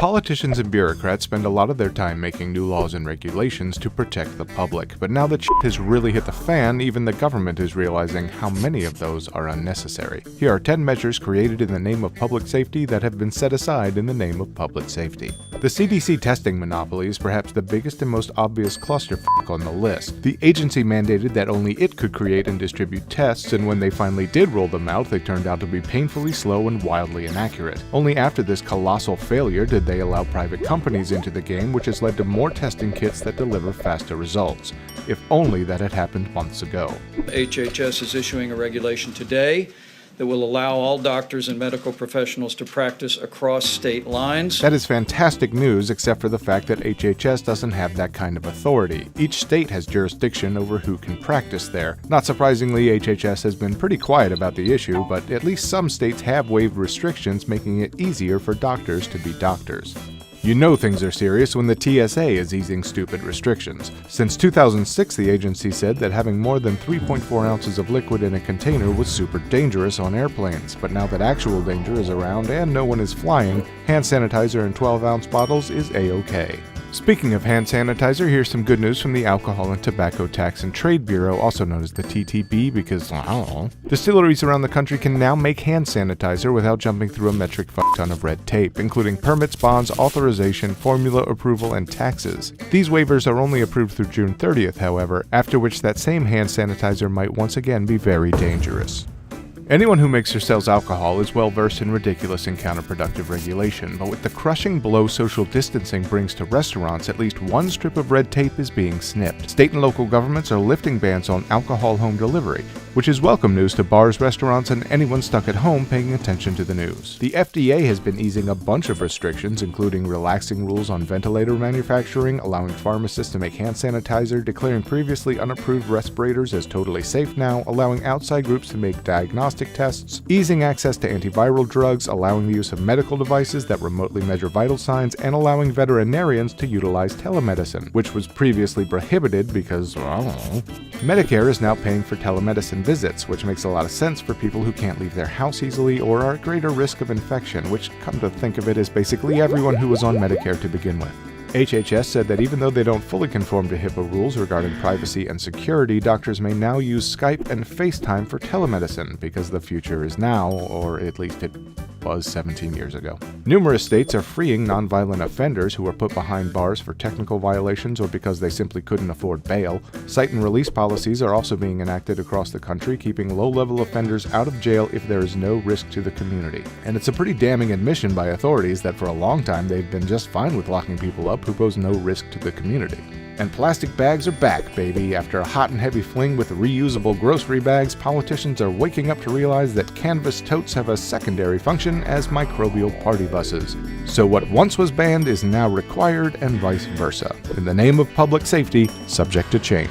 Politicians and bureaucrats spend a lot of their time making new laws and regulations to protect the public, but now that shit has really hit the fan, even the government is realizing how many of those are unnecessary. Here are 10 measures created in the name of public safety that have been set aside in the name of public safety. The CDC testing monopoly is perhaps the biggest and most obvious clusterfuck on the list. The agency mandated that only it could create and distribute tests, and when they finally did roll them out, they turned out to be painfully slow and wildly inaccurate. Only after this colossal failure did they allow private companies into the game, which has led to more testing kits that deliver faster results. If only that had happened months ago. HHS is issuing a regulation today that will allow all doctors and medical professionals to practice across state lines. That is fantastic news, except for the fact that HHS doesn't have that kind of authority. Each state has jurisdiction over who can practice there. Not surprisingly, HHS has been pretty quiet about the issue, but at least some states have waived restrictions, making it easier for doctors to be doctors. You know things are serious when the TSA is easing stupid restrictions. Since 2006, the agency said that having more than 3.4 ounces of liquid in a container was super dangerous on airplanes, but now that actual danger is around and no one is flying, hand sanitizer in 12-ounce bottles is A-OK. Speaking of hand sanitizer, here's some good news from the Alcohol and Tobacco Tax and Trade Bureau, also known as the TTB, because, I don't know. Distilleries around the country can now make hand sanitizer without jumping through a metric ton of red tape, including permits, bonds, authorization, formula approval, and taxes. These waivers are only approved through June 30th, however, after which that same hand sanitizer might once again be very dangerous. Anyone who makes or sells alcohol is well versed in ridiculous and counterproductive regulation, but with the crushing blow social distancing brings to restaurants, at least one strip of red tape is being snipped. State and local governments are lifting bans on alcohol home delivery, which is welcome news to bars, restaurants, and anyone stuck at home paying attention to the news. The FDA has been easing a bunch of restrictions, including relaxing rules on ventilator manufacturing, allowing pharmacists to make hand sanitizer, declaring previously unapproved respirators as totally safe now, allowing outside groups to make diagnostic tests, easing access to antiviral drugs, allowing the use of medical devices that remotely measure vital signs, and allowing veterinarians to utilize telemedicine, which was previously prohibited because, I don't know. Medicare is now paying for telemedicine visits, which makes a lot of sense for people who can't leave their house easily or are at greater risk of infection, which, come to think of it, is basically everyone who was on Medicare to begin with. HHS said that even though they don't fully conform to HIPAA rules regarding privacy and security, doctors may now use Skype and FaceTime for telemedicine, because the future is now, or at least it was 17 years ago. Numerous states are freeing nonviolent offenders who were put behind bars for technical violations or because they simply couldn't afford bail. Cite and release policies are also being enacted across the country, keeping low-level offenders out of jail if there is no risk to the community. And it's a pretty damning admission by authorities that for a long time they've been just fine with locking people up who pose no risk to the community. And plastic bags are back, baby. After a hot and heavy fling with reusable grocery bags, politicians are waking up to realize that canvas totes have a secondary function as microbial party buses. So what once was banned is now required, and vice versa. In the name of public safety, subject to change.